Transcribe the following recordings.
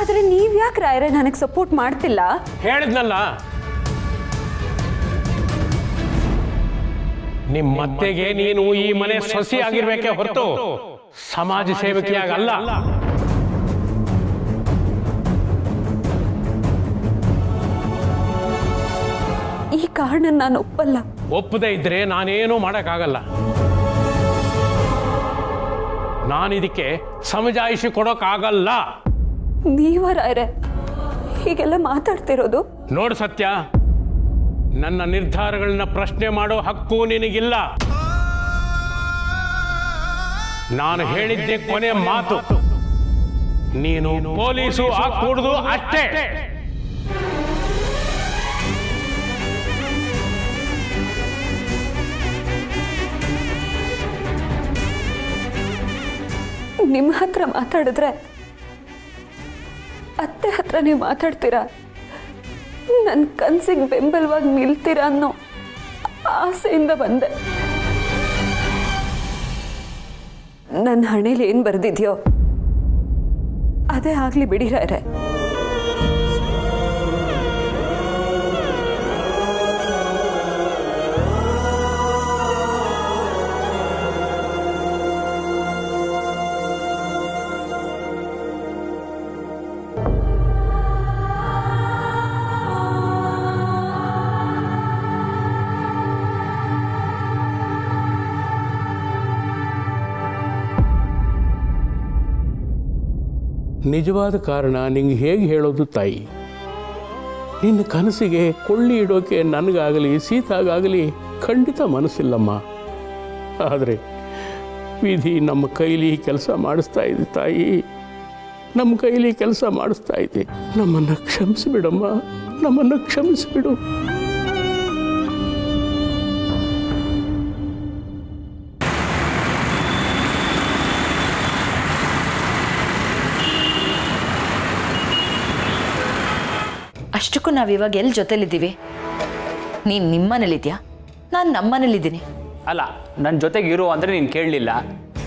ಆದರೆ ನೀವು ಯಾಕೆ ರಾಯರೇ ನನಗೆ ಸಪೋರ್ಟ್ ಮಾಡ್ತಿಲ್ಲ? ಹೇಳಿದ್ನಲ್ಲ, ನಿಮ್ಮತ್ತೆಗೆ ನೀನು ಈ ಮನೆ ಸೊಸಿ ಆಗಿರ್ಬೇಕೇ ಹೊರತು ಸಮಾಜ ಸೇವಕಿಯಾಗಲ್ಲ. ಈ ಕಾರಣ ನಾನು ಒಪ್ಪಲ್ಲ. ಒಪ್ಪದೇ ಇದ್ರೆ ನಾನೇನೂ ಮಾಡೋಕ್ಕಾಗಲ್ಲ. ನಾನಿದಕ್ಕೆ ಸಮಜಾಯಿಷಿ ಕೊಡೋಕ್ಕಾಗಲ್ಲ. ನೀವ ರಾಯರೇ ಹೀಗೆಲ್ಲ ಮಾತಾಡ್ತಿರೋದು? ನೋಡು ಸತ್ಯ, ನನ್ನ ನಿರ್ಧಾರಗಳನ್ನ ಪ್ರಶ್ನೆ ಮಾಡೋ ಹಕ್ಕು ನಿನಗಿಲ್ಲ. ನಾನು ಹೇಳಿದ್ದೆ ಕೊನೆ ಮಾತು. ನೀನು ಪೊಲೀಸು ಆಗಕೂಡದು ಅಷ್ಟೇ. ನಿಮ್ಮ ಹತ್ರ ಮಾತಾಡಿದ್ರೆ ಅತ್ತೆ ಹತ್ರ ನೀವು ಮಾತಾಡ್ತೀರಾ, ನನ್ನ ಕನಸಿಗೆ ಬೆಂಬಲವಾಗಿ ನಿಲ್ತೀರಾ ಅನ್ನೋ ಆಸೆಯಿಂದ ಬಂದೆ. ನನ್ನ ಹಣೆಯಲ್ಲಿ ಏನು ಬರೆದಿದೆಯೋ ಅದೇ ಆಗಲಿ ಬಿಡಿ ರಾಯರೇ. ನಿಜವಾದ ಕಾರಣ ನಿಂಗೆ ಹೇಗೆ ಹೇಳೋದು ತಾಯಿ? ನಿನ್ನ ಕನಸಿಗೆ ಕೊಳ್ಳಿ ಇಡೋಕೆ ನನಗಾಗಲಿ ಸೀತಾಗಾಗಲಿ ಖಂಡಿತ ಮನಸ್ಸಿಲ್ಲಮ್ಮ. ಆದರೆ ವಿಧಿ ನಮ್ಮ ಕೈಲಿ ಕೆಲಸ ಮಾಡಿಸ್ತಾ ಇದೆ ತಾಯಿ, ನಮ್ಮ ಕೈಲಿ ಕೆಲಸ ಮಾಡಿಸ್ತಾ ಇದೆ. ನಮ್ಮನ್ನು ಕ್ಷಮಿಸಿಬಿಡಮ್ಮ, ನಮ್ಮನ್ನು ಕ್ಷಮಿಸಿಬಿಡು. ಅಷ್ಟಕ್ಕೂ ನಾವಿವಾಗ ಎಲ್ಲಿ ಜೊತೆಲಿದ್ದೀವಿ? ನೀನು ನಿಮ್ಮನೇಲಿದ್ಯಾ, ನಾನು ನಮ್ಮನೇಲಿದ್ದೀನಿ. ಅಲ್ಲ, ನನ್ನ ಜೊತೆಗೆ ಇರು ಅಂದರೆ ನೀನು ಕೇಳಲಿಲ್ಲ.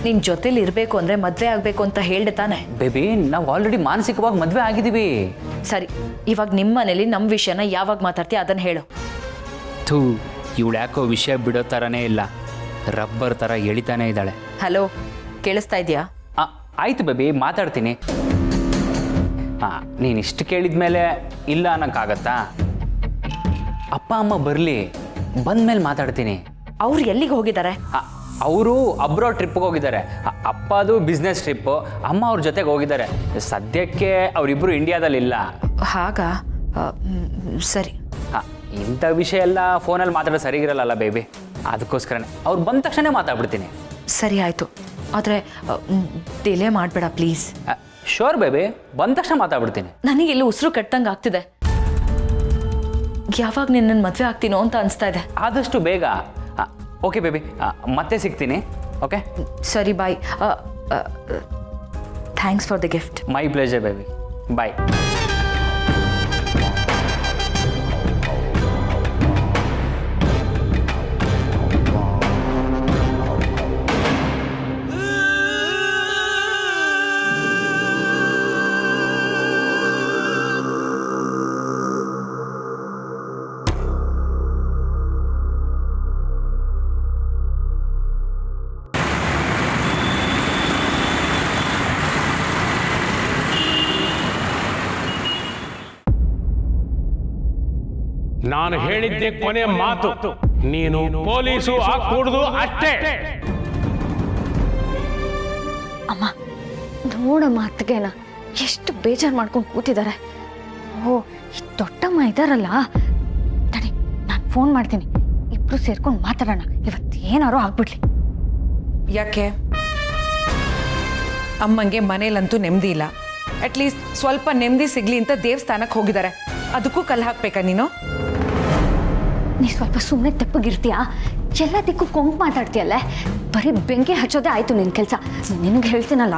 ನಿನ್ನ ಜೊತೆಲಿ ಇರಬೇಕು ಅಂದರೆ ಮದುವೆ ಆಗಬೇಕು ಅಂತ ಹೇಳ್ದೆ ತಾನೆ? ಬೇಬಿ, ನಾವು ಆಲ್ರೆಡಿ ಮಾನಸಿಕವಾಗಿ ಮದುವೆ ಆಗಿದ್ದೀವಿ. ಸರಿ, ಇವಾಗ ನಿಮ್ಮ ಮನೇಲಿ ನಮ್ಮ ವಿಷಯನ ಯಾವಾಗ ಮಾತಾಡ್ತೀಯ ಅದನ್ನು ಹೇಳು. ಥೂ, ಇವಳು ಯಾಕೋ ವಿಷಯ ಬಿಡೋ ಥರನೇ ಇಲ್ಲ, ರಬ್ಬರ್ ಥರ ಎಳಿತಾನೆ ಇದ್ದಾಳೆ. ಹಲೋ, ಕೇಳಿಸ್ತಾ ಇದೆಯಾ? ಆಯ್ತು ಬೇಬಿ, ಮಾತಾಡ್ತೀನಿ. ಹಾಂ, ನೀನು ಇಷ್ಟು ಕೇಳಿದ ಮೇಲೆ ಇಲ್ಲ ಅನ್ನೋಕ್ಕಾಗತ್ತಾ? ಅಪ್ಪ ಅಮ್ಮ ಬರಲಿ, ಬಂದಮೇಲೆ ಮಾತಾಡ್ತೀನಿ. ಅವ್ರು ಎಲ್ಲಿಗೆ ಹೋಗಿದ್ದಾರೆ? ಅವರು ಅಬ್ರಾಡ್ ಟ್ರಿಪ್ಗೆ ಹೋಗಿದ್ದಾರೆ. ಅಪ್ಪ ಅದು ಬಿಸ್ನೆಸ್ ಟ್ರಿಪ್ಪು, ಅಮ್ಮ ಅವ್ರ ಜೊತೆಗೆ ಹೋಗಿದ್ದಾರೆ. ಸದ್ಯಕ್ಕೆ ಅವರಿಬ್ಬರು ಇಂಡಿಯಾದಲ್ಲಿಲ್ಲ. ಹಾಗಾ? ಸರಿ. ಹಾಂ, ಇಂಥ ವಿಷಯ ಎಲ್ಲ ಫೋನಲ್ಲಿ ಮಾತಾಡೋದು ಸರಿಗಿರಲ್ಲ ಬೇಬಿ, ಅದಕ್ಕೋಸ್ಕರನೇ ಅವ್ರು ಬಂದ ತಕ್ಷಣ ಮಾತಾಡ್ಬಿಡ್ತೀನಿ. ಸರಿ ಆಯಿತು, ಆದರೆ ಡಿಲೇ ಮಾಡಬೇಡ ಪ್ಲೀಸ್. ಶೋರ್ ಬೇಬಿ, ಬಂದ ತಕ್ಷಣ ಮಾತಾಡ್ಬಿಡ್ತೀನಿ. ನನಗಿಲ್ಲಿ ಉಸಿರು ಕಟ್ಟಂಗೆ ಆಗ್ತಿದೆ. ಯಾವಾಗ ನಿನ್ನನ್ನು ಮದುವೆ ಆಗ್ತೀನೋ ಅಂತ ಅನಿಸ್ತಾ ಇದೆ. ಆದಷ್ಟು ಬೇಗ. ಓಕೆ ಬೇಬಿ, ಮತ್ತೆ ಸಿಗ್ತೀನಿ. ಓಕೆ, ಸರಿ, bye. Thanks for the gift. My pleasure baby, bye. ನಾನು ಹೇಳಿದ್ದೆ ಕೊನೆ ಮಾತು. ನೀನು ಪೊಲೀಸು ಆಗಕೂಡದು ಅಷ್ಟೇ. ಅಮ್ಮ ನೋಡಮ್ಮ, ಅತ್ತಿಗೆನ ಎಷ್ಟು ಬೇಜಾರು ಮಾಡ್ಕೊಂಡು ಕೂತಿದ್ದಾರೆ. ಓ, ಈ ದೊಡ್ಡಮ್ಮ ಇದ್ದಾರಲ್ಲ, ತಡಿ ನಾನು ಫೋನ್ ಮಾಡ್ತೀನಿ, ಇಬ್ರು ಸೇರ್ಕೊಂಡು ಮಾತಾಡೋಣ. ಇವತ್ತು ಏನಾರು ಆಗ್ಬಿಡ್ಲಿ. ಯಾಕೆ? ಅಮ್ಮಂಗೆ ಮನೇಲಂತೂ ನೆಮ್ಮದಿ ಇಲ್ಲ. ಅಟ್ಲೀಸ್ಟ್ ಸ್ವಲ್ಪ ನೆಮ್ಮದಿ ಸಿಗ್ಲಿ ಅಂತ ದೇವಸ್ಥಾನಕ್ಕೆ ಹೋಗಿದ್ದಾರೆ. ಅದಕ್ಕೂ ಕಲ್ಲು ಹಾಕ್ಬೇಕಾ ನೀನು? ನೀ ಸ್ವಲ್ಪ ಸುಮ್ಮನೆ ತೆಪ್ಪಗಿರ್ತೀಯಾ? ಎಲ್ಲದಕ್ಕೂ ಕೊಂಕು ಮಾತಾಡ್ತೀಯಲ್ಲ, ಬರೀ ಬೆಂಕಿ ಹಚ್ಚೋದೇ ಆಯ್ತು ನಿನ್ನ ಕೆಲಸ. ನಿನಗೆ ಹೇಳ್ತೀನಲ್ಲ,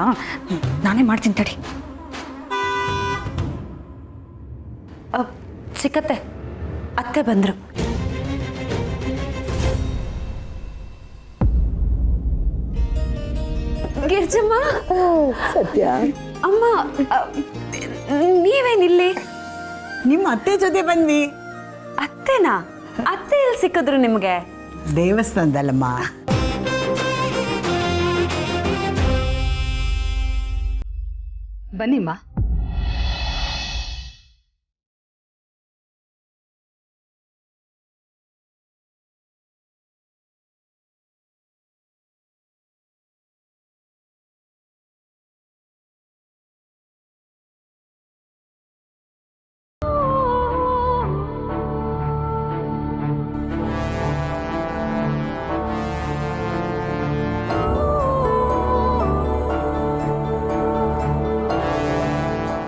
ನಾನೇ ಮಾಡ್ತೀನಿ ತಡಿ. ಸಿಕ್ಕತ್ತೆ, ಅತ್ತೆ ಬಂದರು. ಗಿರ್ಜಮ್ಮ. ಸತ್ಯ, ಅಮ್ಮ, ನೀವೇನಿಲ್ಲಿ? ನಿಮ್ಮ ಅತ್ತೆ ಜೊತೆ ಬಂದ್ವಿ. ಅತ್ತೆನಾ? ಅತ್ತೆ ಎಲ್ಲಿ ಸಿಕ್ಕಿದ್ರು ನಿಮಗೆ? ದೇವಸ್ಥಾನದಲ್ಲಮ್ಮ. ಬನ್ನಿಮ್ಮ.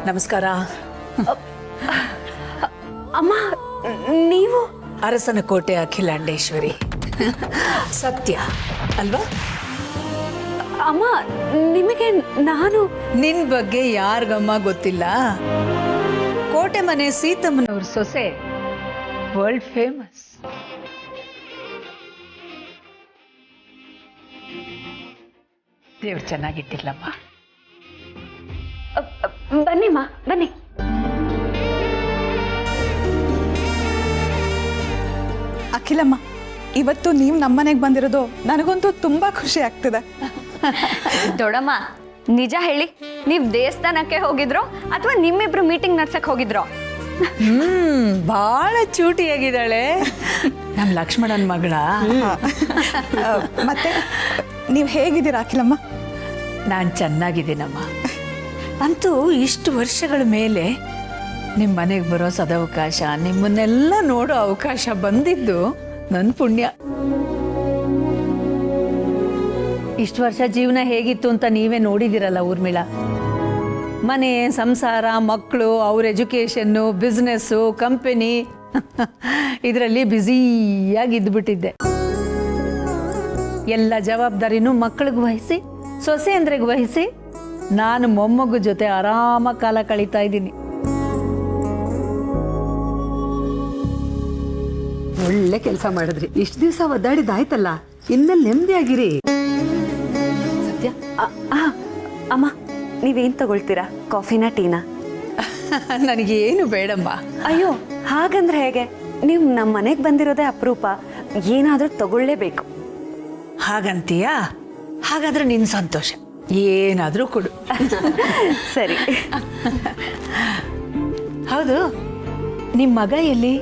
ನಮಸ್ಕಾರ. ಅಮ್ಮ, ನೀವು? ಅರಸನಕೋಟೆ ಅಖಿಲಾಂಡೇಶ್ವರಿ. ಸತ್ಯ ಅಲ್ವಾ? ಅಮ್ಮ, ನಿಮಗೆ ನಾನು ನಿನ್ ಬಗ್ಗೆ ಯಾರಿಗಮ್ಮ ಗೊತ್ತಿಲ್ಲ? ಕೋಟೆ ಮನೆ ಸೀತಮ್ಮನವ್ರ ಸೊಸೆ, ವರ್ಲ್ಡ್ ಫೇಮಸ್. ದೇವ್ರು ಚೆನ್ನಾಗಿಟ್ಟಿಲ್ಲಮ್ಮ. ಬನ್ನಿಮ್ಮ, ಬನ್ನಿ. ಅಖಿಲಮ್ಮ, ಇವತ್ತು ನೀವು ನಮ್ಮನೆಗೆ ಬಂದಿರೋದು ನನಗಂತೂ ತುಂಬಾ ಖುಷಿ ಆಗ್ತಿದೆ. ದೊಡ್ಡಮ್ಮ, ನಿಜ ಹೇಳಿ, ನೀವು ದೇವಸ್ಥಾನಕ್ಕೆ ಹೋಗಿದ್ರೋ ಅಥವಾ ನಿಮ್ಮಿಬ್ರು ಮೀಟಿಂಗ್ ನಡ್ಸಕ್ ಹೋಗಿದ್ರೋ? ಬಹಳ ಚೂಟಿಯಾಗಿದ್ದಾಳೆ ನಮ್ಮ ಲಕ್ಷ್ಮಣನ್ ಮಗಳ. ಮತ್ತೆ ನೀವು ಹೇಗಿದ್ದೀರಾ ಅಖಿಲಮ್ಮ? ನಾನು ಚೆನ್ನಾಗಿದ್ದೀನಮ್ಮ. ಅಂತೂ ಇಷ್ಟು ವರ್ಷಗಳ ಮೇಲೆ ನಿಮ್ಮ ಮನೆಗೆ ಬರೋ ಸದವಕಾಶ, ನಿಮ್ಮನ್ನೆಲ್ಲ ನೋಡೋ ಅವಕಾಶ ಬಂದಿದ್ದು ನನ್ನ ಪುಣ್ಯ. ಇಷ್ಟು ವರ್ಷ ಜೀವನ ಹೇಗಿತ್ತು ಅಂತ ನೀವೇ ನೋಡಿದಿರಲ್ಲ ಊರ್ಮಿಳಾ. ಮನೆ, ಸಂಸಾರ, ಮಕ್ಕಳು, ಅವ್ರ ಎಜುಕೇಷನ್ನು, ಬಿಸ್ನೆಸ್ಸು, ಕಂಪನಿ ಇದರಲ್ಲಿ ಬ್ಯುಸಿಯಾಗಿ ಇದ್ದುಬಿಟ್ಟಿದ್ದೆ. ಎಲ್ಲ ಜವಾಬ್ದಾರಿನೂ ಮಕ್ಕಳಿಗೆ ವಹಿಸಿ, ಸೊಸೆ ಅಂದ್ರಿಗೆ ವಹಿಸಿ, ನಾನು ಮೊಮ್ಮಗು ಜೊತೆ ಆರಾಮ ಕಾಲ ಕಳೀತಾ ಇದ್ದೀನಿ. ಒಳ್ಳೆ ಕೆಲಸ ಮಾಡಿದ್ರಿ. ಇಷ್ಟು ದಿವಸ ಒದ್ದಾಡಿದಾಯ್ತಲ್ಲ, ಇನ್ಮೇಲೆ ನೆಮ್ಮದಿಯಾಗಿರಿ. ಸತ್ಯ. ಅಮ್ಮ, ನೀವೇನ್ ತಗೊಳ್ತೀರಾ? ಕಾಫಿನಾ, ಟೀನಾ? ನನಗೇನು ಬೇಡಮ್ಮ. ಅಯ್ಯೋ, ಹಾಗಂದ್ರೆ ಹೇಗೆ? ನೀವು ನಮ್ಮ ಮನೆಗೆ ಬಂದಿರೋದೇ ಅಪರೂಪ, ಏನಾದ್ರೂ ತಗೊಳ್ಳೇಬೇಕು. ಹಾಗಂತೀಯಾ? ಹಾಗಾದ್ರೆ ನಿನ್ ಸಂತೋಷ, ಏನಾದ್ರೂ ಕೊಡು. ಸರಿ. ಹೌದು, ನಿಮ್ಮ ಮಗ ಎಲ್ಲಿ?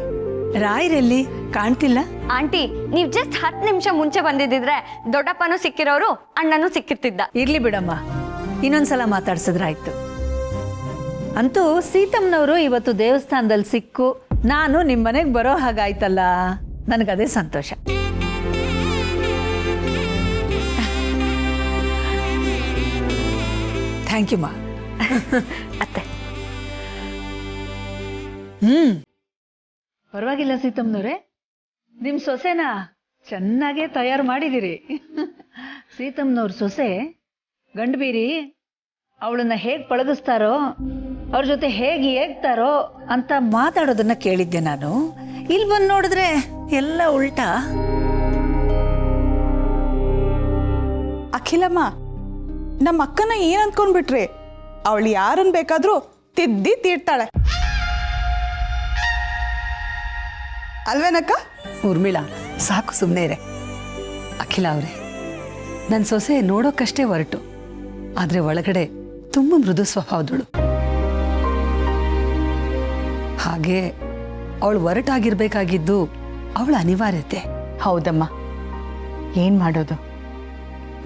ರಾಯರೆಲ್ಲಿ ಕಾಣ್ತಿಲ್ಲ? ಆಂಟಿ, ನೀವ್ ಜಸ್ಟ್ 10 ನಿಮಿಷ ಮುಂಚೆ ಬಂದಿದ್ದಿದ್ರೆ ದೊಡ್ಡಪ್ಪನೂ ಸಿಕ್ಕಿರೋರು, ಅಣ್ಣನೂ ಸಿಕ್ಕಿರ್ತಿದ್ದ. ಇರ್ಲಿ ಬಿಡಮ್ಮ, ಇನ್ನೊಂದ್ಸಲ ಮಾತಾಡ್ಸಿದ್ರಾಯ್ತು. ಅಂತೂ ಸೀತಮ್ಮನವರು ಇವತ್ತು ದೇವಸ್ಥಾನದಲ್ಲಿ ಸಿಕ್ಕು ನಾನು ನಿಮ್ಮ ಮನೆಗೆ ಬರೋ ಹಾಗಾಯ್ತಲ್ಲ, ನನಗದೇ ಸಂತೋಷ. ಥ್ಯಾಂಕ್ ಯು ಮಾ. ಅತ್ತೆ. ಪರವಾಗಿಲ್ಲ ಸೀತಮ್ಮನವ್ರೆ, ನಿಮ್ಮ ಸೊಸೆನ ಚೆನ್ನಾಗೇ ತಯಾರು ಮಾಡಿದಿರಿ. ಸೀತಮ್ಮನವ್ರ ಸೊಸೆ ಗಂಡಬೀರಿ ಅವಳನ್ನ ಹೇಗೆ ಪಳಗಿಸ್ತಾರೋ, ಅವ್ರ ಜೊತೆ ಹೇಗೆ ಏಗ್ತಾರೋ ಅಂತ ಮಾತಾಡೋದನ್ನ ಕೇಳಿದ್ದೆ ನಾನು. ಇಲ್ಲಿ ಬಂದು ನೋಡಿದ್ರೆ ಎಲ್ಲ ಉಲ್ಟಾ. ಅಖಿಲಮ್ಮ, ನಮ್ಮ ಅಕ್ಕನ ಏನ್ ಅನ್ಕೊಂಡ್ಬಿಟ್ರಿ? ಅವಳು ಯಾರನ್ನ ಬೇಕಾದ್ರೂ ತಿದ್ದಿ ತೀರ್ತಾಳೆ ಅಲ್ವೇನಕ್ಕ? ಊರ್ಮಿಳಾ, ಸಾಕು ಸುಮ್ಮನೆ ಇರೆ. ಅಖಿಲ ಅವರೇ, ನನ್ನ ಸೊಸೆ ನೋಡೋಕ್ಕಷ್ಟೇ ಹೊರಟು, ಆದರೆ ಒಳಗಡೆ ತುಂಬ ಮೃದು ಸ್ವಭಾವದಳು. ಹಾಗೆ ಅವಳು ಹೊರಟಾಗಿರ್ಬೇಕಾಗಿದ್ದು ಅವಳ ಅನಿವಾರ್ಯತೆ. ಹೌದಮ್ಮ, ಏನು ಮಾಡೋದು?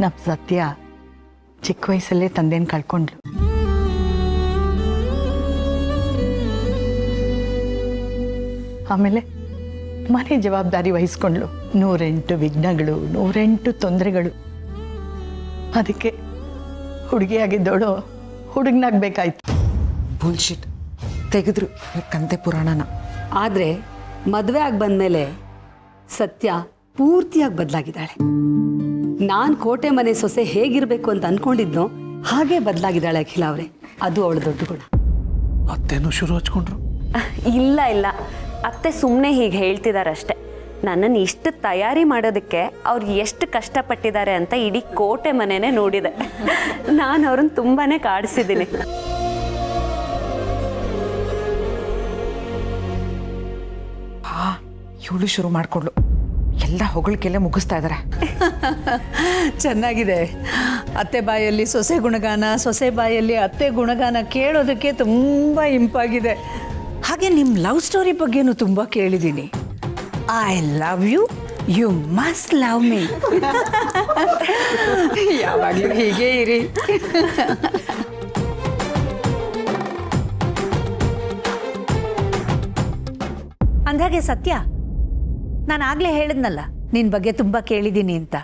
ನಮ್ಮ ಸತ್ಯ ಚಿಕ್ಕ ವಯಸ್ಸಲ್ಲೇ ತಂದೆನ ಕಳ್ಕೊಂಡ್ಲು. ಆಮೇಲೆ ಮನೆ ಜವಾಬ್ದಾರಿ ವಹಿಸ್ಕೊಂಡ್ಲು. 108 ವಿಘ್ನಗಳು, 108 ತೊಂದರೆಗಳು. ಅದಕ್ಕೆ ಹುಡುಗಿಯಾಗಿದ್ದವಳು ಹುಡುಗನಾಗಬೇಕಾಯ್ತು. ಬುಲ್ಶಿಟ್ ತೆಗೆದ್ರು ಕಂತೆ ಪುರಾಣನ. ಆದರೆ ಮದುವೆ ಆಗಿ ಬಂದಮೇಲೆ ಸತ್ಯ ಪೂರ್ತಿಯಾಗಿ ಬದಲಾಗಿದ್ದಾಳೆ. ನಾನು ಕೋಟೆ ಮನೆ ಸೊಸೆ ಹೇಗಿರಬೇಕು ಅಂತ ಅನ್ಕೊಂಡಿದ್ನೋ ಹಾಗೆ ಬದಲಾಗಿದ್ದಾಳೆ ಅಖಿಲ ಅವರೇ. ಅದು ಅವಳ ದೊಡ್ಡ ಗುಣ. ಅತ್ತೇನು ಶುರು ಹಚ್ಕೊಂಡ್ರು? ಇಲ್ಲ ಇಲ್ಲ, ಅತ್ತೆ ಸುಮ್ಮನೆ ಹೀಗೆ ಹೇಳ್ತಿದಾರಷ್ಟೆ. ನನ್ನನ್ನು ಇಷ್ಟು ತಯಾರಿ ಮಾಡೋದಕ್ಕೆ ಅವ್ರು ಎಷ್ಟು ಕಷ್ಟಪಟ್ಟಿದ್ದಾರೆ ಅಂತ ಇಡೀ ಕೋಟೆ ಮನೆನೇ ನೋಡಿದೆ. ನಾನು ಅವ್ರನ್ನ ತುಂಬಾನೇ ಕಾಡಿಸಿದ್ದೀನಿ. ಇವಳು ಶುರು ಮಾಡ್ಕೊಂಡ್ಳು. ಎಲ್ಲ ಹೊಗಳಿಕೆಲ್ಲ ಮುಗಿಸ್ತಾ ಇದ್ದಾರೆ. ಚೆನ್ನಾಗಿದೆ. ಅತ್ತೆ ಬಾಯಲ್ಲಿ ಸೊಸೆ ಗುಣಗಾನ, ಸೊಸೆ ಬಾಯಲ್ಲಿ ಅತ್ತೆ ಗುಣಗಾನ ಕೇಳೋದಕ್ಕೆ ತುಂಬ ಇಂಪಾಗಿದೆ. ಹಾಗೆ ನಿಮ್ಮ ಲವ್ ಸ್ಟೋರಿ ಬಗ್ಗೆನೂ ತುಂಬ ಕೇಳಿದ್ದೀನಿ. I love you, you must love me. ಯಾವಾಗಲೂ ಹೀಗೆ ಇರಿ. ಅಂದಾಗೆ ಸತ್ಯ, ನಾನು ಆಗಲೇ ಹೇಳಿದ್ನಲ್ಲ ನಿನ್ನ ಬಗ್ಗೆ ತುಂಬ ಕೇಳಿದ್ದೀನಿ ಅಂತ.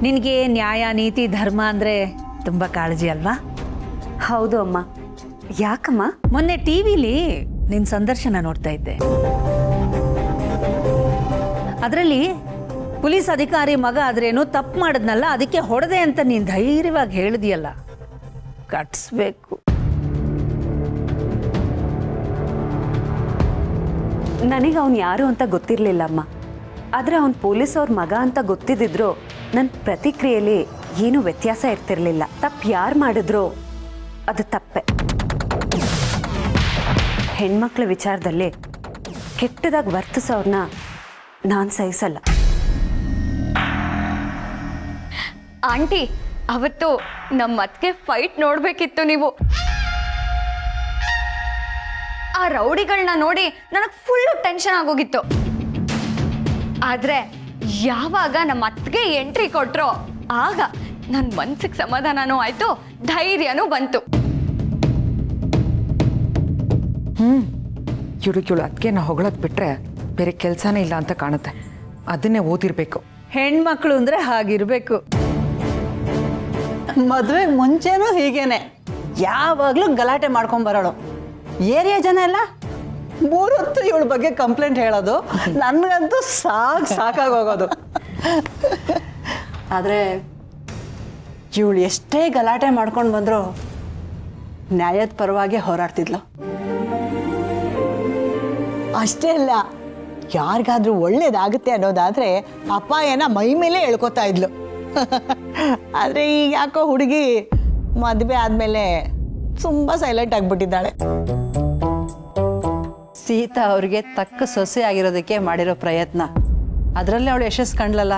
ನಿನಗೆ ನ್ಯಾಯ, ನೀತಿ, ಧರ್ಮ ಅಂದರೆ ತುಂಬ ಕಾಳಜಿ ಅಲ್ವಾ? ಹೌದು ಅಮ್ಮ. ಯಾಕಮ್ಮ? ಮೊನ್ನೆ ಟಿ ವಿಲಿ ನಿನ್ನ ಸಂದರ್ಶನ ನೋಡ್ತಾ ಇದ್ದೆ. ಅದರಲ್ಲಿ ಪೊಲೀಸ್ ಅಧಿಕಾರಿ ಮಗ ಆದ್ರೇನು ತಪ್ಪು ಮಾಡಿದ್ನಲ್ಲ, ಅದಕ್ಕೆ ಹೊಡೆದೆ ಅಂತ ನೀನು ಧೈರ್ಯವಾಗಿ ಹೇಳಿದೆಯಲ್ಲ, ಕಟ್ಸ್ಬೇಕು. ನನಗೆ ಅವನು ಯಾರು ಅಂತ ಗೊತ್ತಿರಲಿಲ್ಲ ಅಮ್ಮ. ಆದರೆ ಅವನು ಪೊಲೀಸ್ ಅವ್ರ ಮಗ ಅಂತ ಗೊತ್ತಿದ್ದಿದ್ರು ನನ್ನ ಪ್ರತಿಕ್ರಿಯೆಯಲ್ಲಿ ಏನೂ ವ್ಯತ್ಯಾಸ ಇರ್ತಿರ್ಲಿಲ್ಲ. ತಪ್ಪು ಯಾರು ಮಾಡಿದ್ರೋ ಅದು ತಪ್ಪೆ. ಹೆಣ್ಮಕ್ಳ ವಿಚಾರದಲ್ಲಿ ಕೆಟ್ಟದಾಗಿ ವರ್ತಿಸೋರ್ನ ನಾನು ಸಹಿಸಲ್ಲ. ಆಂಟಿ, ಅವತ್ತು ನಮ್ಮ ಅತ್ತಿಗೆ ಫೈಟ್ ನೋಡಬೇಕಿತ್ತು ನೀವು. ಆ ರೌಡಿಗಳನ್ನ ನೋಡಿ ನನಗೆ ಫುಲ್ಲು ಟೆನ್ಷನ್ ಆಗೋಗಿತ್ತು. ಆದರೆ ಯಾವಾಗ ನಮ್ಮ ಅತ್ತಿಗೆ ಎಂಟ್ರಿ ಕೊಟ್ರೋ ಆಗ ನನ್ನ ಮನ್ಸಿಗೆ ಸಮಾಧಾನನೂ ಆಯಿತು, ಧೈರ್ಯನೂ ಬಂತು. ಇವಳು ಅದಕ್ಕೆ ನಾ ಹೊಗಳೋದು ಬಿಟ್ರೆ ಬೇರೆ ಕೆಲಸನೇ ಇಲ್ಲ ಅಂತ ಕಾಣುತ್ತೆ. ಅದನ್ನೇ ಓದಿರ್ಬೇಕು. ಹೆಣ್ಮಕ್ಳು ಅಂದರೆ ಹಾಗಿರಬೇಕು. ಮದುವೆಗೆ ಮುಂಚೆನೂ ಹೀಗೇನೆ, ಯಾವಾಗಲೂ ಗಲಾಟೆ ಮಾಡ್ಕೊಂಬರೋಳು. ಏರಿಯಾ ಜನ ಎಲ್ಲ 3 ಹೊತ್ತು ಇವಳ ಬಗ್ಗೆ ಕಂಪ್ಲೇಂಟ್ ಹೇಳೋದು, ನನಗಂತೂ ಸಾಕಾಗೋಗೋದು. ಆದರೆ ಇವಳು ಎಷ್ಟೇ ಗಲಾಟೆ ಮಾಡ್ಕೊಂಡು ಬಂದರೂ ನ್ಯಾಯದ ಪರವಾಗಿ ಹೋರಾಡ್ತಿದ್ಲು. ಅಷ್ಟೇ ಅಲ್ಲ, ಯಾರಿಗಾದ್ರೂ ಒಳ್ಳೇದಾಗುತ್ತೆ ಅನ್ನೋದಾದರೆ ಅಪಾಯನ ಮೈ ಮೇಲೆ ಎಳ್ಕೊತಾ ಇದ್ಲು. ಆದರೆ ಈಗ ಯಾಕೋ ಹುಡುಗಿ ಮದುವೆ ಆದಮೇಲೆ ತುಂಬ ಸೈಲೆಂಟ್ ಆಗಿಬಿಟ್ಟಿದ್ದಾಳೆ. ಸೀತಾ ಅವ್ರಿಗೆ ತಕ್ಕ ಸೊಸೆ ಆಗಿರೋದಕ್ಕೆ ಮಾಡಿರೋ ಪ್ರಯತ್ನ, ಅದರಲ್ಲಿ ಅವಳು ಯಶಸ್ಸು ಕಂಡ್ಲಲ್ಲ,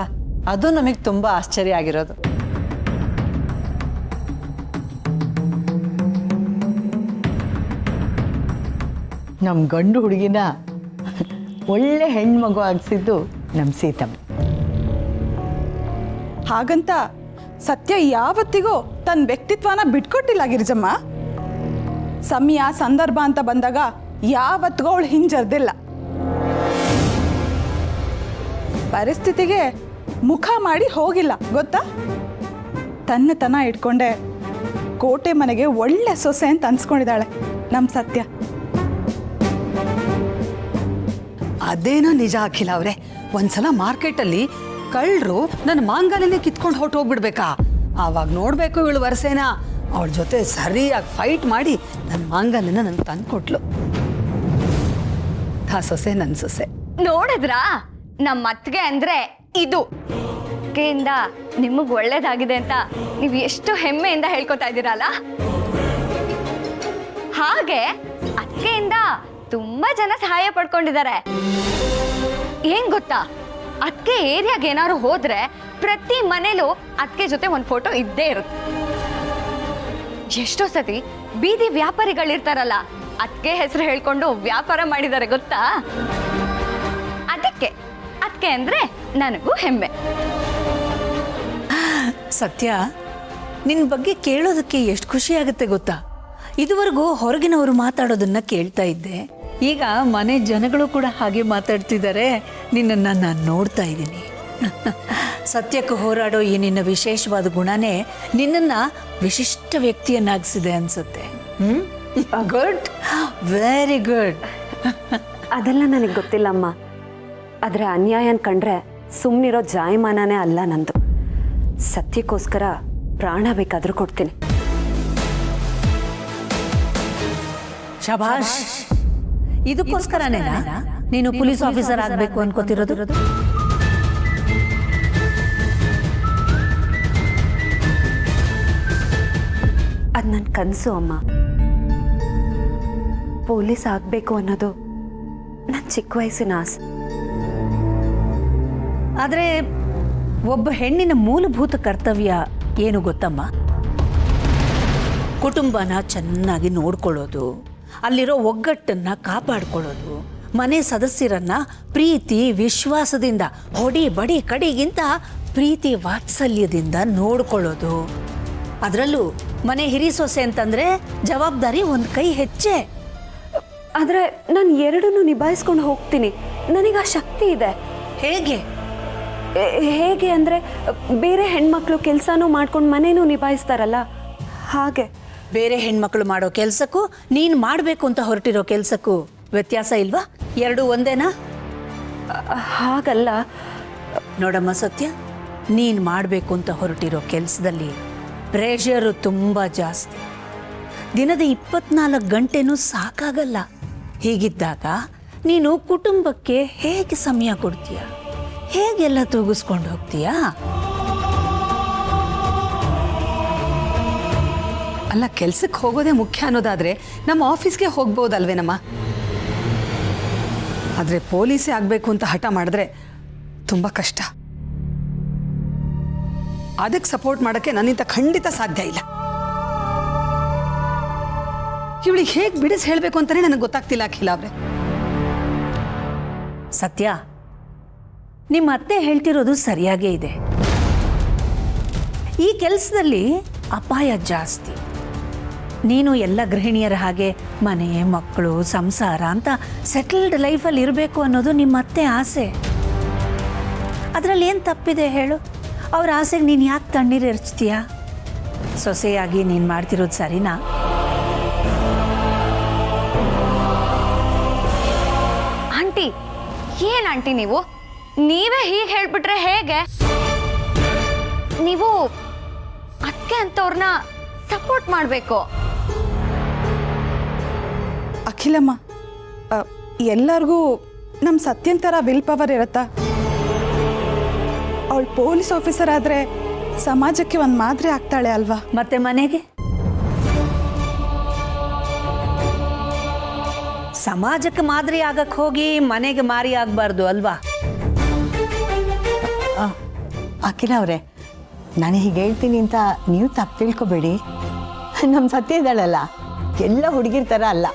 ಅದು ನಮಗೆ ತುಂಬ ಆಶ್ಚರ್ಯ ಆಗಿರೋದು. ನಮ್ಮ ಗಂಡು ಹುಡುಗಿನ ಒಳ್ಳೆ ಹೆಣ್ಮಗು ಆಗಿಸಿದ್ದು ನಮ್ಮ ಸೀತಮ್ಮ. ಹಾಗಂತ ಸತ್ಯ ಯಾವತ್ತಿಗೂ ತನ್ನ ವ್ಯಕ್ತಿತ್ವನ ಬಿಟ್ಕೊಟ್ಟಿಲ್ಲ ಗಿರಿಜಮ್ಮ. ಸಮಯ ಸಂದರ್ಭ ಅಂತ ಬಂದಾಗ ಯಾವತ್ತಿಗೂ ಅವಳು ಹಿಂಜರ್ದಿಲ್ಲ. ಪರಿಸ್ಥಿತಿಗೆ ಮುಖ ಮಾಡಿ ಹೋಗಿಲ್ಲ, ಗೊತ್ತಾ? ತನ್ನ ಇಟ್ಕೊಂಡೆ ಕೋಟೆ ಮನೆಗೆ ಒಳ್ಳೆ ಸೊಸೆ ಅಂತ ಅನ್ಸ್ಕೊಂಡಿದ್ದಾಳೆ ನಮ್ಮ ಸತ್ಯ. ಅದೇನೋ ನಿಜ ಅಖಿಲ ಅವರೇ. ಒಂದ್ಸಲ ಮಾರ್ಕೆಟಲ್ಲಿ ಕಳ್ಳರು ನನ್ನ ಮಾಂಗಲ್ಯನೇ ಕಿತ್ಕೊಂಡು ಹೊರಟೋಗ್ಬಿಡ್ಬೇಕಾ? ಆವಾಗ ನೋಡಬೇಕು ಇವಳು ವರಸೇನ ಅವಳ ಜೊತೆ ಸರಿಯಾಗಿ ಫೈಟ್ ಮಾಡಿ ನನ್ನ ಮಾಂಗಲ್ಯನ ನನಗೆ ತಂದು ಕೊಟ್ಲು. ಆ ಸೊಸೆ ನನ್ನ ಸೊಸೆ. ನೋಡಿದ್ರಾ, ನಮ್ಮ ಅತ್ತಿಗೆ ಅಂದ್ರೆ ಇದು. ಅತ್ತಿಗೆಯಿಂದ ನಿಮಗೆ ಒಳ್ಳೇದಾಗಿದೆ ಅಂತ ನೀವು ಎಷ್ಟು ಹೆಮ್ಮೆಯಿಂದ ಹೇಳ್ಕೊತಾ ಇದ್ದೀರಲ್ಲ. ಹಾಗೆ ಅತ್ತಿಗೆಯಿಂದ ತುಂಬಾ ಜನ ಸಹಾಯ ಪಡ್ಕೊಂಡಿದ್ದಾರೆ. ಏನ್ ಗೊತ್ತಾ, ಅತ್ತಿಗೆ ಏರಿಯಾಗೆ ಏನಾದ್ರು ಹೋದ್ರೆ ಪ್ರತಿ ಮನೇಲೂ ಅತ್ತಿಗೆ ಜೊತೆ ಒಂದು ಫೋಟೋ ಇದ್ದೇ ಇರುತ್ತೆ. ಎಷ್ಟೋ ಸತಿ ಬೀದಿ ವ್ಯಾಪಾರಿಗಳಿರ್ತಾರಲ್ಲ, ಅತ್ತಿಗೆ ಹೆಸರು ಹೇಳ್ಕೊಂಡು ವ್ಯಾಪಾರ ಮಾಡಿದ್ದಾರೆ ಗೊತ್ತಾ? ಅದಕ್ಕೆ ಅತ್ತಿಗೆ ಅಂದ್ರೆ ನನಗೂ ಹೆಮ್ಮೆ. ಸತ್ಯ, ನಿನ್ನ ಬಗ್ಗೆ ಕೇಳೋದಕ್ಕೆ ಎಷ್ಟು ಖುಷಿ ಆಗುತ್ತೆ ಗೊತ್ತಾ? ಇದುವರೆಗೂ ಹೊರಗಿನವರು ಮಾತಾಡೋದನ್ನ ಕೇಳ್ತಾ ಇದ್ದೆ, ಈಗ ಮನೆ ಜನಗಳು ಕೂಡ ಹಾಗೆ ಮಾತಾಡ್ತಿದ್ದಾರೆ. ನಿನ್ನನ್ನು ನಾನು ನೋಡ್ತಾ ಇದ್ದೀನಿ. ಸತ್ಯಕ್ಕೆ ಹೋರಾಡೋ ಈ ನಿನ್ನ ವಿಶೇಷವಾದ ಗುಣನೇ ನಿನ್ನನ್ನು ವಿಶಿಷ್ಟ ವ್ಯಕ್ತಿಯನ್ನಾಗಿಸಿದೆ ಅನ್ಸುತ್ತೆ. Good, very good. ಅದೆಲ್ಲ ನನಗೆ ಗೊತ್ತಿಲ್ಲ ಅಮ್ಮ. ಆದರೆ ಅನ್ಯಾಯನ ಕಂಡ್ರೆ ಸುಮ್ಮನಿರೋ ಜಾಯಮಾನನೇ ಅಲ್ಲ ನಂದು. ಸತ್ಯಕ್ಕೋಸ್ಕರ ಪ್ರಾಣ ಬೇಕಾದರೂ ಕೊಡ್ತೀನಿ. ಶಭಾಷ್. ಇದಕ್ಕೋಸ್ಕರನೇ ನೀನು ಪೊಲೀಸ್ ಆಫೀಸರ್ ಆಗಬೇಕು ಅನ್ಕೋತಿರೋದು? ಅದು ನನ್ನ ಕನಸು ಅಮ್ಮ. ಪೊಲೀಸ್ ಆಗಬೇಕು ಅನ್ನೋದು ನನ್ನ ಚಿಕ್ಕ ವಯಸ್ಸಿನ ಆಸೆ. ಆದರೆ ಒಬ್ಬ ಹೆಣ್ಣಿನ ಮೂಲಭೂತ ಕರ್ತವ್ಯ ಏನು ಗೊತ್ತಮ್ಮ? ಕುಟುಂಬನ ಚೆನ್ನಾಗಿ ನೋಡ್ಕೊಳ್ಳೋದು, ಅಲ್ಲಿರೋ ಒಗ್ಗಟ್ಟನ್ನು ಕಾಪಾಡ್ಕೊಳ್ಳೋದು, ಮನೆ ಸದಸ್ಯರನ್ನ ಪ್ರೀತಿ ವಿಶ್ವಾಸದಿಂದ, ಹೊಡಿ ಬಡಿ ಕಡಿಗಿಂತ ಪ್ರೀತಿ ವಾತ್ಸಲ್ಯದಿಂದ ನೋಡ್ಕೊಳ್ಳೋದು. ಅದರಲ್ಲೂ ಮನೆ ಹಿರಿ ಸೊಸೆ ಅಂತಂದರೆ ಜವಾಬ್ದಾರಿ ಒಂದು ಕೈ ಹೆಚ್ಚೆ. ಆದರೆ ನಾನು ಎರಡನ್ನೂ ನಿಭಾಯಿಸ್ಕೊಂಡು ಹೋಗ್ತೀನಿ. ನನಗೆ ಆ ಶಕ್ತಿ ಇದೆ. ಹೇಗೆ? ಹೇಗೆ ಅಂದರೆ ಬೇರೆ ಹೆಣ್ಮಕ್ಳು ಕೆಲಸನೂ ಮಾಡ್ಕೊಂಡು ಮನೇನೂ ನಿಭಾಯಿಸ್ತಾರಲ್ಲ ಹಾಗೆ. ಬೇರೆ ಹೆಣ್ಮಕ್ಳು ಮಾಡೋ ಕೆಲಸಕ್ಕೂ ನೀನು ಮಾಡಬೇಕು ಅಂತ ಹೊರಟಿರೋ ಕೆಲಸಕ್ಕೂ ವ್ಯತ್ಯಾಸ ಇಲ್ವಾ? ಎರಡೂ ಒಂದೇನಾ? ಹಾಗಲ್ಲ ನೋಡಮ್ಮ ಸತ್ಯ, ನೀನು ಮಾಡಬೇಕು ಅಂತ ಹೊರಟಿರೋ ಕೆಲಸದಲ್ಲಿ ಪ್ರೆಷರು ತುಂಬ ಜಾಸ್ತಿ. ದಿನದ 24 ಗಂಟೆನೂ ಸಾಕಾಗಲ್ಲ. ಹೀಗಿದ್ದಾಗ ನೀನು ಕುಟುಂಬಕ್ಕೆ ಹೇಗೆ ಸಮಯ ಕೊಡ್ತೀಯ? ಹೇಗೆಲ್ಲ ತೂಗಿಸ್ಕೊಂಡು ಹೋಗ್ತೀಯಾ? ಅಲ್ಲ, ಕೆಲ್ಸಕ್ಕೆ ಹೋಗೋದೇ ಮುಖ್ಯ ಅನ್ನೋದಾದರೆ ನಮ್ಮ ಆಫೀಸ್ಗೆ ಹೋಗ್ಬೋದಲ್ವೇನಮ್ಮ? ಆದರೆ ಪೊಲೀಸೇ ಆಗಬೇಕು ಅಂತ ಹಠ ಮಾಡಿದ್ರೆ ತುಂಬ ಕಷ್ಟ. ಅದಕ್ಕೆ ಸಪೋರ್ಟ್ ಮಾಡೋಕ್ಕೆ ನನ್ನಿಂದ ಖಂಡಿತ ಸಾಧ್ಯ ಇಲ್ಲ. ಇವಳಿಗೆ ಹೇಗೆ ಬಿಡಿಸಿ ಹೇಳಬೇಕು ಅಂತಲೇ ನನಗೆ ಗೊತ್ತಾಗ್ತಿಲ್ಲ ಅಖಿಲ ಅವರೇ. ಸತ್ಯ, ನಿಮ್ಮ ಅತ್ತೆ ಹೇಳ್ತಿರೋದು ಸರಿಯಾಗೇ ಇದೆ. ಈ ಕೆಲಸದಲ್ಲಿ ಅಪಾಯ ಜಾಸ್ತಿ. ನೀನು ಎಲ್ಲ ಗೃಹಿಣಿಯರ ಹಾಗೆ ಮನೆ ಮಕ್ಕಳು ಸಂಸಾರ ಅಂತ ಸೆಟಲ್ಡ್ ಲೈಫಲ್ಲಿ ಇರಬೇಕು ಅನ್ನೋದು ನಿಮ್ಮ ಅತ್ತೆ ಆಸೆ. ಅದರಲ್ಲಿ ಏನು ತಪ್ಪಿದೆ ಹೇಳು? ಅವ್ರ ಆಸೆಗೆ ನೀನು ಯಾಕೆ ತಣ್ಣೀರು ಎರಚ್ತೀಯ? ಸೊಸೆಯಾಗಿ ನೀನು ಮಾಡ್ತಿರೋದು ಸರಿನಾ? ಆಂಟಿ, ಏನ್ ಆಂಟಿ ನೀವು? ನೀವೇ ಹೀಗೆ ಹೇಳ್ಬಿಟ್ರೆ ಹೇಗೆ? ನೀವು ಅದಕ್ಕೆ ಅಂತವ್ರನ್ನ ಸಪೋರ್ಟ್ ಮಾಡಬೇಕು. ಅಖಿಲಮ್ಮ, ಎಲ್ಲರಿಗೂ ನಮ್ಮ ಸತ್ಯನ್ ಥರ ವಿಲ್ ಪವರ್ ಇರುತ್ತಾ? ಅವಳು ಪೊಲೀಸ್ ಆಫೀಸರ್ ಆದರೆ ಸಮಾಜಕ್ಕೆ ಒಂದು ಮಾದರಿ ಆಗ್ತಾಳೆ ಅಲ್ವಾ? ಮತ್ತೆ ಮನೆಗೆ? ಸಮಾಜಕ್ಕೆ ಮಾದರಿ ಆಗಕ್ಕೆ ಹೋಗಿ ಮನೆಗೆ ಮಾರಿ ಆಗಬಾರ್ದು ಅಲ್ವಾ? ಅಖಿಲ ಅವರೇ, ನಾನು ಹೀಗೆ ಹೇಳ್ತೀನಿ ಅಂತ ನೀವು ತಪ್ಪು ತಿಳ್ಕೊಬೇಡಿ. ನಮ್ಮ ಸತ್ಯ ಇದ್ದಾಳಲ್ಲ, ಎಲ್ಲ ಹುಡುಗಿರ ಥರ ಅಲ್ಲ.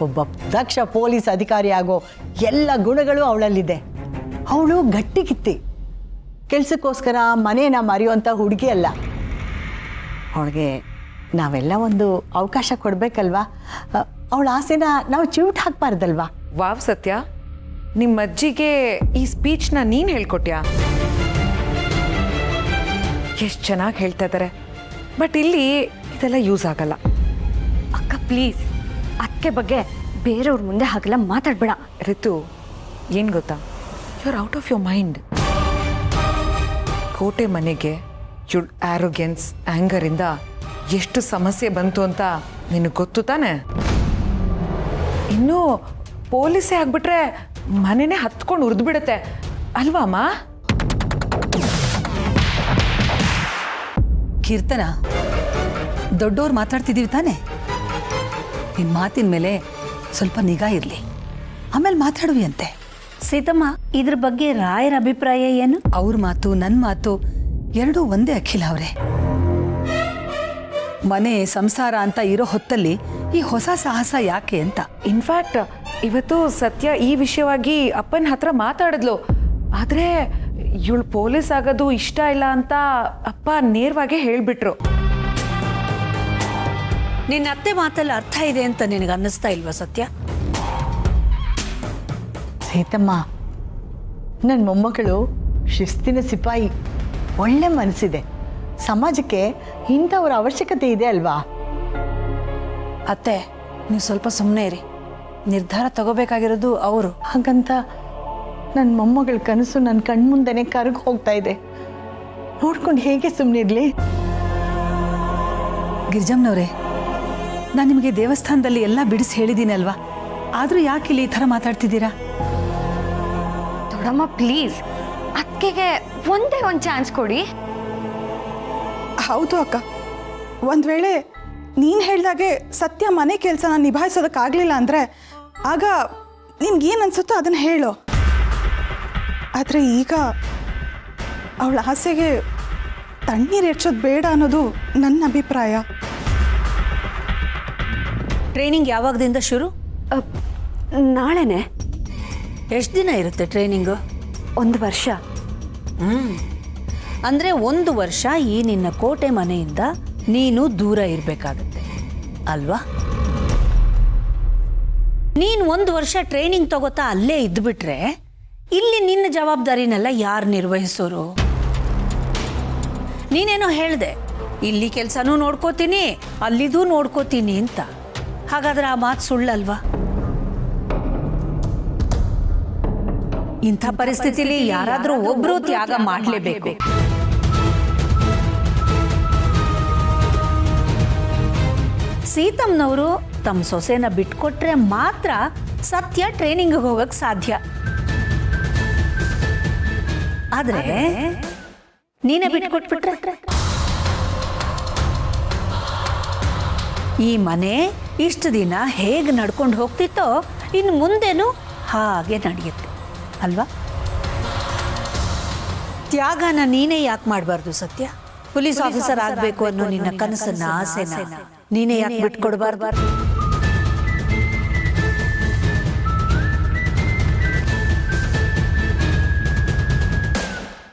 ಒಬ್ಬ ದಕ್ಷ ಪೊಲೀಸ್ ಅಧಿಕಾರಿ ಆಗೋ ಎಲ್ಲ ಗುಣಗಳು ಅವಳಲ್ಲಿದೆ. ಅವಳು ಗಟ್ಟಿಗಿತ್ತಿ, ಕೆಲಸಕ್ಕೋಸ್ಕರ ಮನೇನ ಮರೆಯುವಂಥ ಹುಡುಗಿ ಅಲ್ಲ. ಅವಳಿಗೆ ನಾವೆಲ್ಲ ಒಂದು ಅವಕಾಶ ಕೊಡಬೇಕಲ್ವಾ? ಅವಳ ಆಸೆನ ನಾವು ಚಿವುಟ್ ಹಾಕ್ಬಾರ್ದಲ್ವಾ? ವಾವ್ ಸತ್ಯ, ನಿಮ್ಮ ಅಜ್ಜಿಗೆ ಈ ಸ್ಪೀಚ್ನ ನೀನು ಹೇಳ್ಕೊಟ್ಯಾ? ಎಷ್ಟು ಚೆನ್ನಾಗಿ ಹೇಳ್ತಾ ಇದ್ದಾರೆ. ಬಟ್ ಇಲ್ಲಿ ಇದೆಲ್ಲ ಯೂಸ್ ಆಗಲ್ಲ. ಅಕ್ಕ ಪ್ಲೀಸ್, ಅದಕ್ಕೆ ಬಗ್ಗೆ ಬೇರೆಯವ್ರ ಮುಂದೆ ಹಾಗೆಲ್ಲ ಮಾತಾಡ್ಬೇಡ. ರಿತು, ಏನು ಗೊತ್ತಾ, you are out of your mind. ಕೋಟೆ ಮನೆಗೆ ಯುಡ್ ಆರೋಗ್ಯನ್ಸ್ ಆ್ಯಂಗರಿಂದ ಎಷ್ಟು ಸಮಸ್ಯೆ ಬಂತು ಅಂತ ನಿನಗೆ ಗೊತ್ತು ತಾನೆ? ಇನ್ನೂ ಪೊಲೀಸೇ ಆಗ್ಬಿಟ್ರೆ ಮನೆನೇ ಹತ್ಕೊಂಡು ಉರಿದು ಬಿಡುತ್ತೆ ಅಲ್ವಾ ಅಮ್ಮ? ಕೀರ್ತನ, ದೊಡ್ಡವ್ರು ಮಾತಾಡ್ತಿದ್ದೀವಿ ತಾನೆ? ನಿನ್ನ ಮಾತಿನ ಮೇಲೆ ಸ್ವಲ್ಪ ನಿಗಾ ಇರಲಿ, ಆಮೇಲೆ ಮಾತಾಡುವಿ ಅಂತೆ. ಸೀತಮ್ಮ, ಇದ್ರ ಬಗ್ಗೆ ರಾಯರ ಅಭಿಪ್ರಾಯ ಏನು? ಅವ್ರ ಮಾತು ನನ್ನ ಮಾತು ಎರಡೂ ಒಂದೇ ಅಖಿಲ ಅವರೇ. ಮನೆ ಸಂಸಾರ ಅಂತ ಇರೋ ಹೊತ್ತಲ್ಲಿ ಈ ಹೊಸ ಸಾಹಸ ಯಾಕೆ ಅಂತ. ಇನ್ಫ್ಯಾಕ್ಟ್ ಇವತ್ತು ಸತ್ಯ ಈ ವಿಷಯವಾಗಿ ಅಪ್ಪನ ಹತ್ರ ಮಾತಾಡಿದ್ಲು. ಆದರೆ ಇವಳು ಪೊಲೀಸ್ ಆಗೋದು ಇಷ್ಟ ಇಲ್ಲ ಅಂತ ಅಪ್ಪ ನೇರವಾಗಿ ಹೇಳಿಬಿಟ್ರು. ನಿನ್ನ ಅತ್ತೆ ಮಾತಲ್ಲಿ ಅರ್ಥ ಇದೆ ಅಂತ ನಿನಗೆ ಅನ್ನಿಸ್ತಾ ಇಲ್ವಾ ಸತ್ಯ? ಸೀತಮ್ಮ, ನನ್ನ ಮೊಮ್ಮಗಳು ಶಿಸ್ತಿನ ಸಿಪಾಯಿ, ಒಳ್ಳೆ ಮನಸ್ಸಿದೆ. ಸಮಾಜಕ್ಕೆ ಇಂಥವ್ರ ಅವಶ್ಯಕತೆ ಇದೆ ಅಲ್ವಾ? ಅತ್ತೆ, ನೀವು ಸ್ವಲ್ಪ ಸುಮ್ಮನೆ ಇರಿ. ನಿರ್ಧಾರ ತಗೋಬೇಕಾಗಿರೋದು ಅವರು. ಹಾಗಂತ ನನ್ನ ಮೊಮ್ಮಗಳ ಕನಸು ನನ್ನ ಕಣ್ಮುಂದೆನೇ ಕರಗಿ ಹೋಗ್ತಾ ಇದೆ. ನೋಡ್ಕೊಂಡು ಹೇಗೆ ಸುಮ್ಮನಿರ್ಲಿ? ಗಿರಿಜಮ್ಮನವರೇ, ನಾನು ನಿಮಗೆ ದೇವಸ್ಥಾನದಲ್ಲಿ ಎಲ್ಲ ಬಿಡಿಸಿ ಹೇಳಿದ್ದೀನಲ್ವಾ? ಆದರೂ ಯಾಕೆ ಇಲ್ಲಿ ಈ ಥರ ಮಾತಾಡ್ತಿದ್ದೀರಾ? ದೊಡ್ಡಮ್ಮ ಪ್ಲೀಸ್, ಅಕ್ಕೆಗೆ ಒಂದೇ ಒಂದು ಚಾನ್ಸ್ ಕೊಡಿ. ಹೌದು ಅಕ್ಕ, ಒಂದು ವೇಳೆ ನೀನು ಹೇಳ್ದಾಗೆ ಸತ್ಯ ಮನೆ ಕೆಲಸನ ನಿಭಾಯಿಸೋದಕ್ಕಾಗಲಿಲ್ಲ ಅಂದರೆ ಆಗ ನಿನ್ಗೇನು ಅನ್ಸುತ್ತೋ ಅದನ್ನು ಹೇಳು. ಆದರೆ ಈಗ ಅವಳ ಆಸೆಗೆ ತಣ್ಣೀರು ಹೆಚ್ಚೋದು ಬೇಡ ಅನ್ನೋದು ನನ್ನ ಅಭಿಪ್ರಾಯ. ಟ್ರೈನಿಂಗ್ ಯಾವಾಗದಿಂದ ಶುರು? ನಾಳೆನೆ. ಎಷ್ಟು ದಿನ ಇರುತ್ತೆ ಟ್ರೈನಿಂಗು? 1 ವರ್ಷ. ಅಂದರೆ 1 ವರ್ಷ ಈ ನಿನ್ನ ಕೋಟೆ ಮನೆಯಿಂದ ನೀನು ದೂರ ಇರಬೇಕಾಗತ್ತೆ ಅಲ್ವಾ? ನೀನು 1 ವರ್ಷ ಟ್ರೈನಿಂಗ್ ತಗೋತಾ ಅಲ್ಲೇ ಇದ್ದುಬಿಟ್ರೆ ಇಲ್ಲಿ ನಿನ್ನ ಜವಾಬ್ದಾರಿನೆಲ್ಲ ಯಾರು ನಿರ್ವಹಿಸೋರು? ನೀನೇನೋ ಹೇಳಿದೆ, ಇಲ್ಲಿ ಕೆಲಸನೂ ನೋಡ್ಕೋತೀನಿ ಅಲ್ಲಿದೂ ನೋಡ್ಕೋತೀನಿ ಅಂತ. ಹಾಗಾದ್ರೆ ಆ ಮಾತು ಸುಳ್ಳಲ್ವಾ? ಇಂಥ ಪರಿಸ್ಥಿತಿಲಿ ಯಾರಾದರೂ ಒಬ್ರು ತ್ಯಾಗ ಮಾಡಲೇಬೇಕು. ಸೀತಮ್ಮನವರು ತಮ್ಮ ಸೊಸೆನ ಬಿಟ್ಕೊಟ್ರೆ ಮಾತ್ರ ಸತ್ಯ ಟ್ರೈನಿಂಗ್ ಹೋಗಕ್ಕೆ ಸಾಧ್ಯ. ಆದ್ರೆ ನೀನೇ ಬಿಟ್ಕೊಟ್ಬಿಟ್ರೆ ಈ ಮನೆ ಇಷ್ಟು ದಿನ ಹೇಗೆ ನಡ್ಕೊಂಡು ಹೋಗ್ತಿತ್ತೋ ಇನ್ನು ಮುಂದೆನೂ ಹಾಗೆ ನಡೆಯುತ್ತೆ ಅಲ್ವಾ? ತ್ಯಾಗನ ನೀನೇ ಯಾಕೆ ಮಾಡಬಾರ್ದು ಸತ್ಯ? ಪೊಲೀಸ್ ಆಫೀಸರ್ ಆಗಬೇಕು ಅನ್ನೋ ನಿನ್ನ ಕನಸನ್ನ ಆಸೆನ ನೀನೇ ಯಾಕೆ ಬಿಟ್ಕೊಡ್ಬಾರ್ದು?